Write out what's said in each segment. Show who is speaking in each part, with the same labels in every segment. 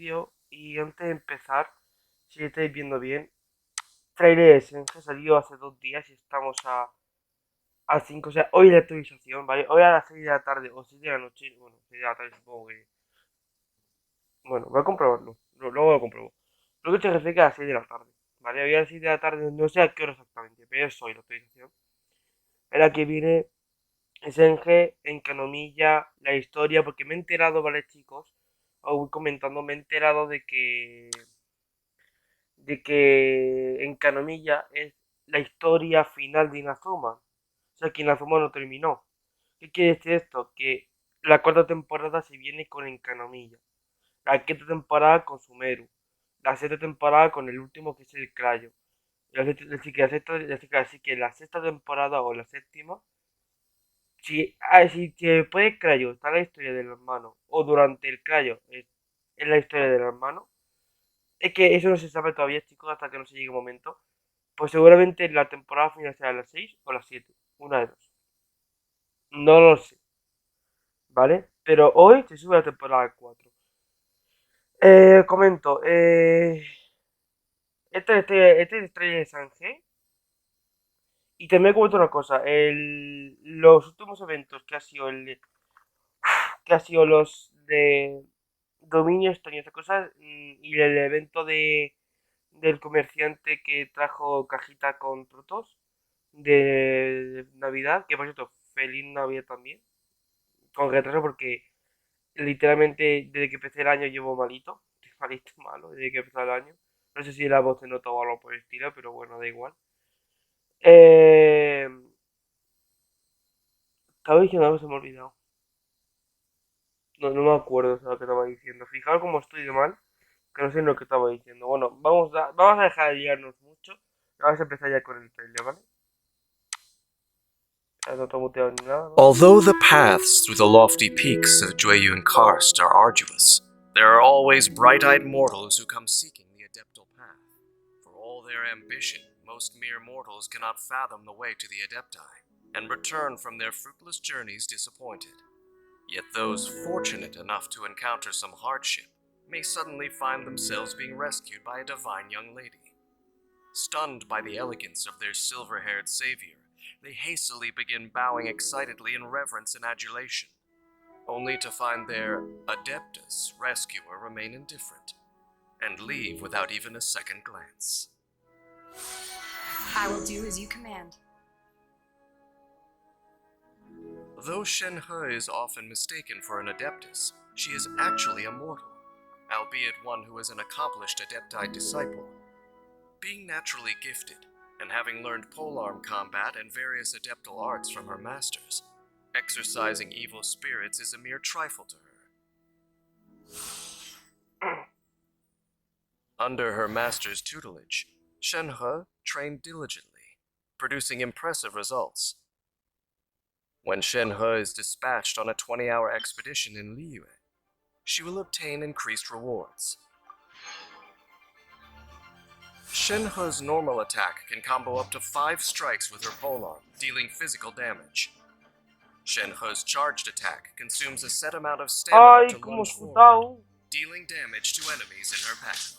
Speaker 1: vídeo y antes de empezar, si estáis viendo bien, trailer de Shenhe salió hace 2 días y estamos a 5, o sea, hoy la actualización, ¿vale? Hoy a las 6 de la tarde o 6 de la noche, bueno, 6 de la tarde supongo que... Bueno, voy a comprobarlo, luego lo compruebo. Creo que se refiere a las 6 de la tarde, ¿vale? Hoy a las 6 de la tarde, no sé a qué hora exactamente, pero es hoy la actualización. En la que viene Shenhe en Canomilla, la historia, porque me he enterado, ¿vale, chicos? Os voy comentando, me he enterado de que en Kanomiya es la historia final de Inazuma. O sea, que Inazuma no terminó. ¿Qué quiere decir esto? Que la cuarta temporada se viene con Enkanomiya. La quinta temporada con Sumeru. La sexta temporada con el último que es el Crayo. Así que la sexta temporada o la séptima, si después del Crayo está la historia del hermano, o durante el Crayo es la historia del hermano, es que eso no se sabe todavía, chicos, hasta que no se llegue un momento. Pues seguramente la temporada final será las 6 o las 7. Una de dos. No lo sé, ¿vale? Pero hoy se sube la temporada 4. Comento. Este es el trailer de Sanje. Y también comento una cosa. Los últimos eventos que ha sido los de dominio extraño, estas cosas. Y el evento del comerciante que trajo cajita con frutos de Navidad, que por cierto, feliz Navidad también, con retraso porque literalmente desde que empecé el año llevo malito, malito malo, desde que empezó el año. No sé si la voz se nota o algo por el estilo, pero bueno, da igual. Eh, Estaba diciendo algo, se me ha olvidado. No me acuerdo de lo que estaba diciendo. Fijaros cómo estoy de mal, que no sé lo que estaba diciendo. Bueno, vamos a dejar de liarnos mucho. Vamos a empezar ya con el trailer, ¿vale? No está muteado ni nada, ¿no?
Speaker 2: Although the paths through the lofty peaks of Jueyun Karst are arduous, there are always bright-eyed mortals who come seeking the adeptal path. For all their ambition, most mere mortals cannot fathom the way to the adepti, and return from their fruitless journeys disappointed. Yet those fortunate enough to encounter some hardship may suddenly find themselves being rescued by a divine young lady. Stunned by the elegance of their silver-haired savior, they hastily begin bowing excitedly in reverence and adulation, only to find their adeptus rescuer remain indifferent, and leave without even a second glance.
Speaker 3: I will do as you command.
Speaker 2: Though Shenhe is often mistaken for an adeptus, she is actually a mortal, albeit one who is an accomplished adepti disciple. Being naturally gifted, and having learned polearm combat and various adeptal arts from her masters, exorcising evil spirits is a mere trifle to her. Under her master's tutelage, Shenhe trained diligently, producing impressive results. When Shenhe is dispatched on a 20-hour expedition in Liyue, she will obtain increased rewards. Shenhe's normal attack can combo up to 5 strikes with her polearm, dealing physical damage. Shenhe's charged attack consumes a set amount of stamina
Speaker 1: Ay,
Speaker 2: to
Speaker 1: como
Speaker 2: lunge forward,
Speaker 1: sudado.
Speaker 2: dealing damage to enemies in her path.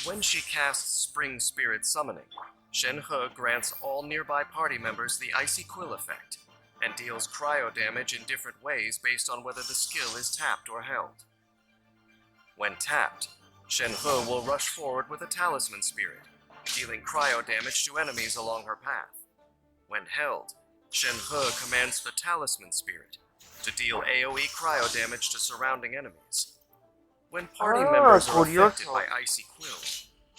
Speaker 2: When she casts Spring Spirit Summoning, Shenhe grants all nearby party members the Icy Quill effect, and deals cryo damage in different ways based on whether the skill is tapped or held. When tapped, Shenhe will rush forward with a Talisman Spirit, dealing cryo damage to enemies along her path. When held, Shenhe commands the Talisman Spirit to deal AoE cryo damage to surrounding enemies. When party members are affected by Icy Quill,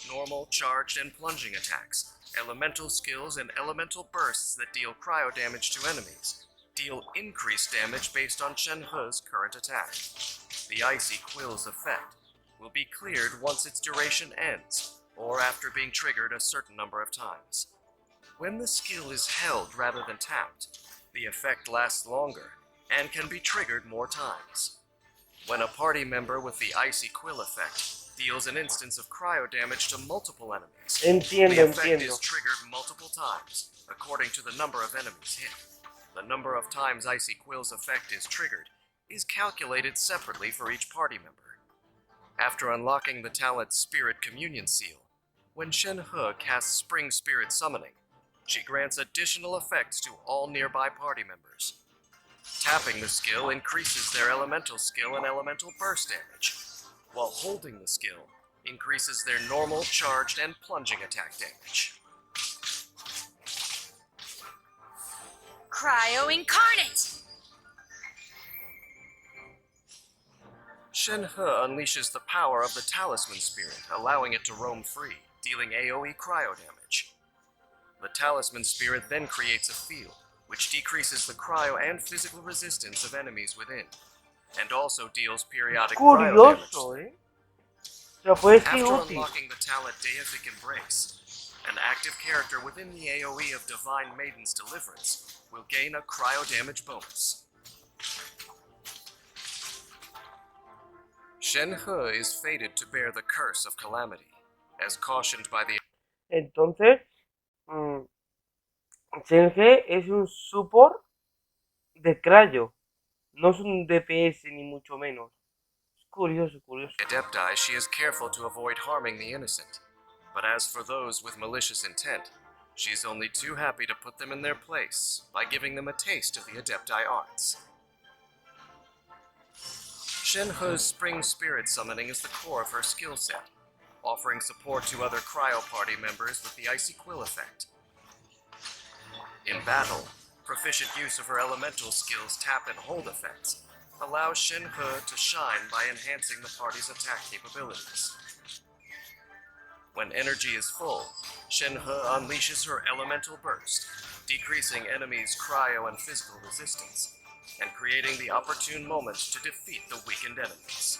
Speaker 2: normal, charged, and plunging attacks, elemental skills, and elemental bursts that deal cryo damage to enemies deal increased damage based on Shenhe's current attack. The Icy Quill's effect will be cleared once its duration ends, or after being triggered a certain number of times. When the skill is held rather than tapped, the effect lasts longer and can be triggered more times. When a party member with the Icy Quill effect deals an instance of cryo damage to multiple enemies, the effect is triggered multiple times, according to the number of enemies hit. The number of times Icy Quill's effect is triggered is calculated separately for each party member. After unlocking the talent Spirit Communion Seal, when Shenhe casts Spring Spirit Summoning, she grants additional effects to all nearby party members. Tapping the skill increases their elemental skill and elemental burst damage, while holding the skill increases their normal, charged, and plunging attack damage.
Speaker 3: Cryo Incarnate!
Speaker 2: Shenhe unleashes the power of the Talisman Spirit, allowing it to roam free, dealing AoE cryo damage. The Talisman Spirit then creates a field, which decreases the cryo and physical resistance of enemies within, and also deals periodic cryo damage.
Speaker 1: Curioso, ¿eh? O sea, puede ser
Speaker 2: After
Speaker 1: útil.
Speaker 2: unlocking the talent Deific Embrace, an active character within the AoE of Divine Maiden's Deliverance will gain a cryo damage bonus. Shenhe is fated to bear the curse of calamity, as cautioned by the...
Speaker 1: Entonces, Shenhe es un support de Cryo. No es un DPS ni mucho menos. Es curioso, curioso.
Speaker 2: Adepti, she is careful to avoid harming the innocent. But as for those with malicious intent, she is only too happy to put them in their place by giving them a taste of the Adepti arts. Shenhe's Spring Spirit Summoning is the core of her skill set, offering support to other Cryo Party members with the Icy Quill effect. In battle, proficient use of her elemental skills tap and hold effects allows Shenhe to shine by enhancing the party's attack capabilities. When energy is full, Shenhe unleashes her elemental burst, decreasing enemies' cryo and physical resistance, and creating the opportune moment to defeat the weakened enemies.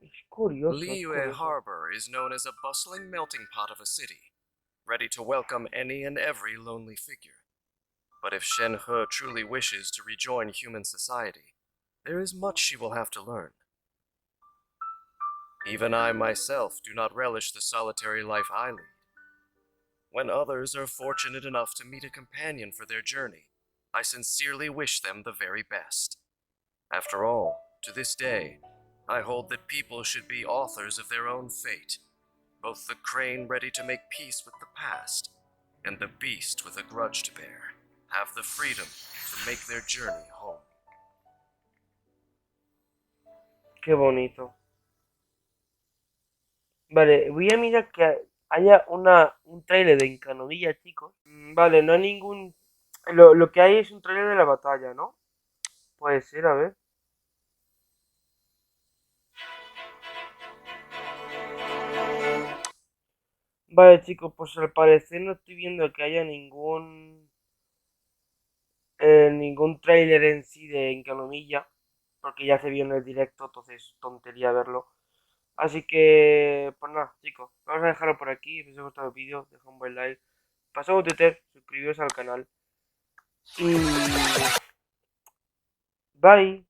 Speaker 1: Es curioso. Es
Speaker 2: Liyue
Speaker 1: curioso.
Speaker 2: Harbor is known as a bustling melting pot of a city, ready to welcome any and every lonely figure. But if Shenhe truly wishes to rejoin human society, there is much she will have to learn. Even I myself do not relish the solitary life I lead. When others are fortunate enough to meet a companion for their journey, I sincerely wish them the very best. After all, to this day, I hold that people should be authors of their own fate, both the crane ready to make peace with the past, and the beast with a grudge to bear, have the freedom to make their journey home.
Speaker 1: Qué bonito. Vale, voy a mirar que haya un trailer de Encanovilla, chicos. Vale, no hay ningún... Lo que hay es un trailer de la batalla, ¿no? Puede ser, a ver. Vale, chicos, pues al parecer no estoy viendo que haya ningún trailer en sí de Encanovilla, porque ya se vio en el directo, entonces tontería verlo. Así que, pues nada, chicos, vamos a dejarlo por aquí. Si os ha gustado el vídeo, dejad un buen like, pasad a Twitter, suscribiros al canal y bye.